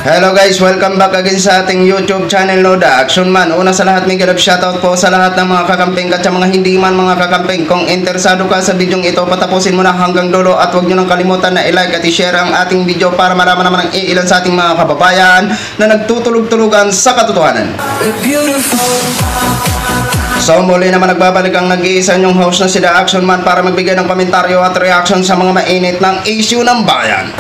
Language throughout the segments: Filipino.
Hello guys, welcome back again sa ating YouTube channel, no, The Action Man. Una sa lahat, may ganap shoutout po sa lahat ng mga kakamping at sa mga hindi man mga kakamping. Kung interesado ka sa bidyong ito, patapusin mo na hanggang dulo at huwag nyo nang kalimutan na i-like at i-share ang ating video para marama naman ang iilan sa ating mga kababayan na nagtutulog-tulugan sa katotohanan. So muli naman nagbabalik ang nag-iisa nyong host na si The Action Man para magbigay ng komentaryo at reaction sa mga mainit ng issue ng bayan.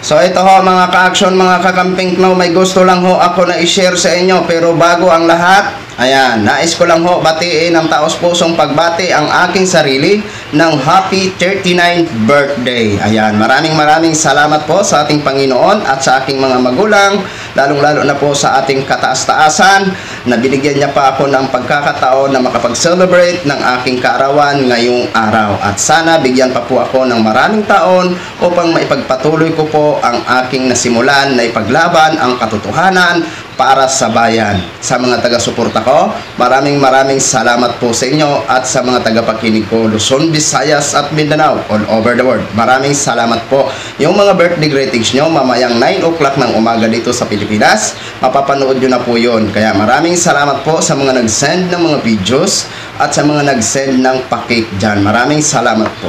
So ito ho mga ka-action, mga kakamping, no, may gusto lang ho ako na i-share sa inyo. Pero bago ang lahat, ayan, nais ko lang ho batiin ng taos-pusong pagbati ang aking sarili ng happy 39th birthday. Ayan, maraming salamat po sa ating Panginoon at sa aking mga magulang, lalong-lalo na po sa ating kataas-taasan na binigyan niya pa ako ng pagkakataon na makapag-celebrate ng aking kaarawan ngayong araw. At sana bigyan pa po ako ng maraming taon upang maipagpatuloy ko po ang aking nasimulan na ipaglaban ang katotohanan para sa bayan. Sa mga taga-suporta ko, maraming salamat po sa inyo at sa mga taga-pakinig ko, Luzon, Visayas at Mindanao, all over the world. Maraming salamat po. Yung mga birthday greetings nyo, mamayang 9 o'clock ng umaga dito sa Pilipinas, mapapanood nyo na po yun. Kaya maraming salamat po sa mga nag-send ng mga videos at sa mga nag-send ng pakik dyan. Maraming salamat po.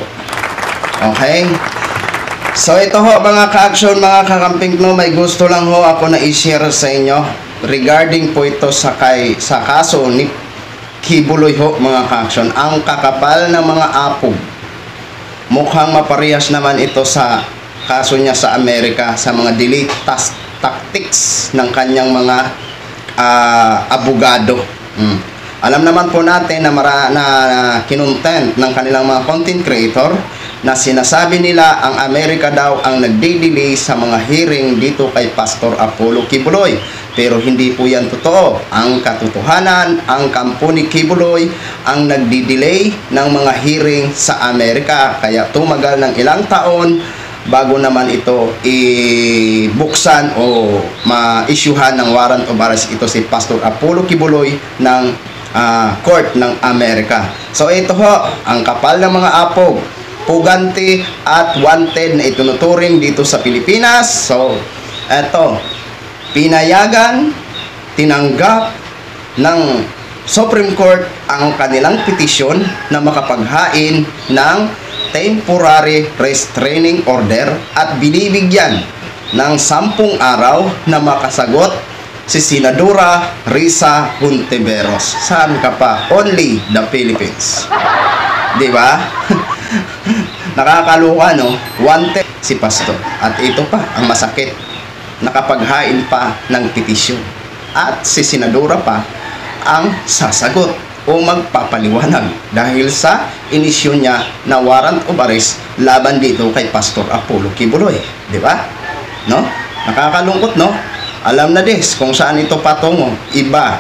Okay? So ito ho mga ka-action, mga kakamping, no, may gusto lang ho ako na i-share sa inyo regarding po ito sa kaso ni Kibuloy ho mga ka-action. Ang kakapal ng mga apog, mukhang maparehas naman ito sa kaso niya sa Amerika sa mga delay tactics ng kanyang mga abogado. Alam naman po natin na kinontent ng kanilang mga content creator na sinasabi nila ang Amerika daw ang nagde-delay sa mga hearing dito kay Pastor Apollo Kibuloy. Pero hindi po yan totoo. Ang katotohanan, ang kampo ni Kibuloy ang nagde-delay ng mga hearing sa Amerika. Kaya tumagal ng ilang taon bago naman ito ibuksan o ma-issuehan ng warrant of arrest ito si Pastor Apollo Kibuloy ng court ng Amerika. So ito ho, ang kapal ng mga apog, pugante at wanted na itunuturing dito sa Pilipinas. So eto, pinayagan, tinanggap ng Supreme Court ang kanilang petisyon na makapaghain ng temporary restraining order at binibigyan ng 10 araw na makasagot si Senadora Risa Hontiveros. Saan ka pa? Only the Philippines. Di ba? Nakakaluka, no? Wanted si Pastor. At ito pa, ang masakit, nakapaghain pa ng petisyon. At si Senadora pa ang sasagot o magpapaliwanag dahil sa inisyon niya na warrant of arrest laban dito kay Pastor Apollo Kibuloy. Di ba? No? Nakakalungkot, no? Alam na des kung saan ito patungo. Iba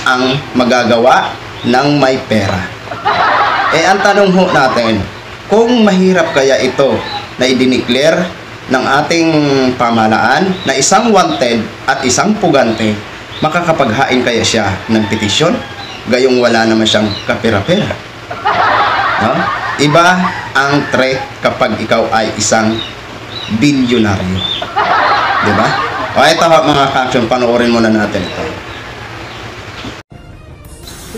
ang magagawa ng may pera. Ang tanong ho natin, kung mahirap kaya ito na i-declare ng ating pamahalaan na isang wanted at isang pugante, makakapaghain kaya siya ng petisyon? Gayong wala naman siyang kapera-pera. No? Iba ang threat kapag ikaw ay isang bilyonaryo. Diba? O ito mga ka-action, panoorin muna natin ito.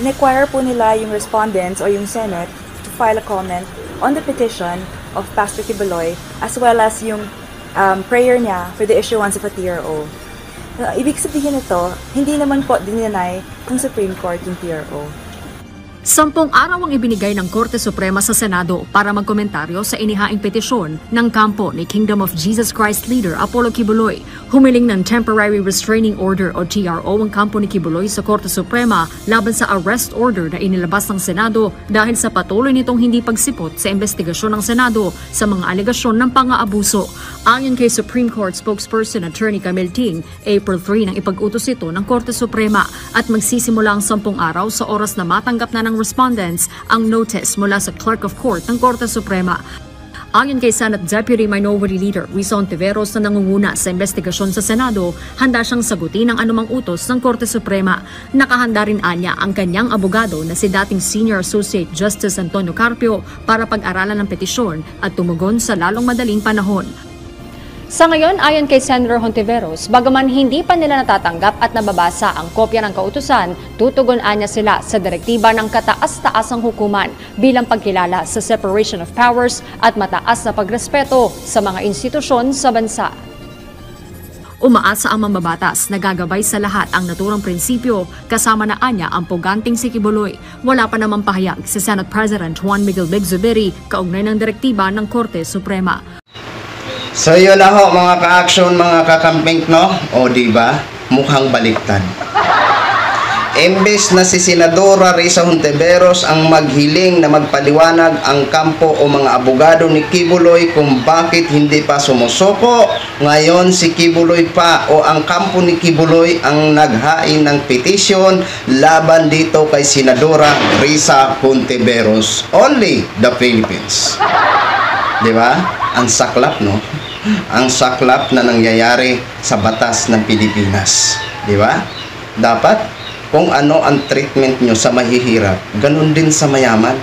Inquire po nila yung respondents o yung Senate to file a comment on the petition of Pastor Kibuloy as well as yung prayer niya for the issuance of a TRO. Ibig sabihin nito, hindi naman po dininay ng Supreme Court yung TRO. 10 araw ang ibinigay ng Korte Suprema sa Senado para magkomentaryo sa inihaing petisyon ng kampo ni Kingdom of Jesus Christ leader Apollo Kibuloy. Humiling ng Temporary Restraining Order o TRO ang kampo ni Kibuloy sa Korte Suprema laban sa arrest order na inilabas ng Senado dahil sa patuloy nitong hindi pagsipot sa investigasyon ng Senado sa mga alegasyon ng pang-aabuso. Ayon kay Supreme Court spokesperson Attorney Camille Ting, April 3 nang ipag-utos ito ng Korte Suprema at magsisimula ang 10 araw sa oras na matanggap na ng respondents ang notice mula sa Clerk of Court ng Korte Suprema. Ayon kay Senate Deputy Minority Leader Risa Hontiveros na nangunguna sa investigasyon sa Senado, handa siyang sagutin ang anumang utos ng Korte Suprema. Nakahanda rin anya ang kanyang abogado na si dating Senior Associate Justice Antonio Carpio para pag-aralan ng petisyon at tumugon sa lalong madaling panahon. Sa ngayon, ayon kay Senator Hontiveros, bagaman hindi pa nila natatanggap at nababasa ang kopya ng kautusan, tutugunan niya sila sa direktiba ng kataas-taasang hukuman bilang pagkilala sa separation of powers at mataas na pagrespeto sa mga institusyon sa bansa. Umaasa ang mambabatas na gagabay sa lahat ang naturang prinsipyo kasama na anya ang puganting si Quiboloy. Wala pa namang pahayag si Senate President Juan Miguel Big-Zubiri kaugnay ng direktiba ng Korte Suprema. So yun na ho mga ka-action, mga kakamping, no? O diba? Mukhang baliktad. Imbes na si Senadora Risa Hontiveros ang maghiling na magpaliwanag ang kampo o mga abogado ni Quiboloy kung bakit hindi pa sumusuko, ngayon si Quiboloy pa o ang kampo ni Quiboloy ang naghain ng petisyon laban dito kay Senadora Risa Hontiveros. Only the Philippines. Diba? Ang saklap, no? Ang saklap na nangyayari sa batas ng Pilipinas. Diba? Dapat kung ano ang treatment nyo sa mahihirap, ganun din sa mayaman.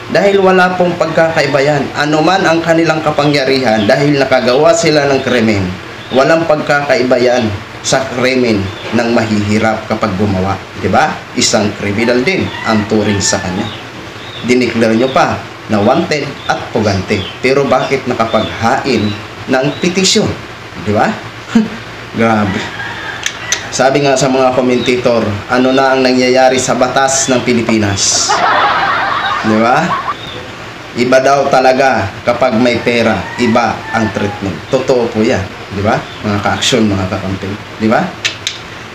Dahil wala pong pagkakaiba yan. Ano man ang kanilang kapangyarihan, dahil nakagawa sila ng krimen, walang pagkakaiba yan sa krimen ng mahihirap kapag gumawa. Diba? Isang kriminal din ang turing sa kanya. Dineclare nyo pa na wanted at pugante. Pero bakit nakapaghain ng petisyon? Diba? Grabe. Sabi nga sa mga komentator, ano na ang nangyayari sa batas ng Pilipinas? Di ba? Iba daw talaga kapag may pera, iba ang treatment. Totoo po yan. Di ba? Mga ka-action, mga kakamping. Di ba?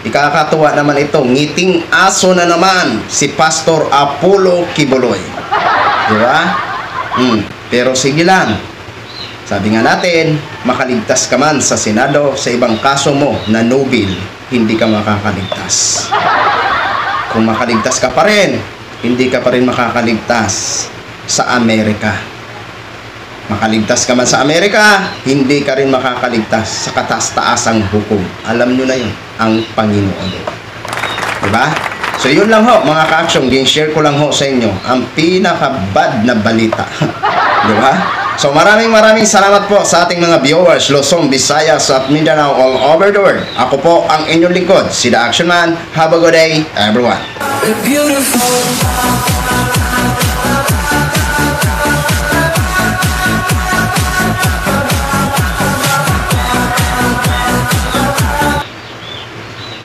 Ikakatuwa naman ito, ngiting aso na naman si Pastor Apollo Quiboloy. Di ba? Pero sige lang. Sabi nga natin, makaligtas ka man sa Senado sa ibang kaso mo na nobil, hindi ka makakaligtas. Kung makaligtas ka pa rin, hindi ka pa rin makakaligtas sa Amerika. Makaligtas ka man sa Amerika, hindi ka rin makakaligtas sa kataas-taasang hukom. Alam nyo na yun, ang Panginoon. Diba? So yun lang ho, mga ka-action, share ko lang ho sa inyo ang pinaka-bad na balita. Diba? So maraming salamat po sa ating mga viewers, Luzon, Visayas at Mindanao all over the world. Ako po ang inyong lingkod, si The Action Man. Have a good day, everyone.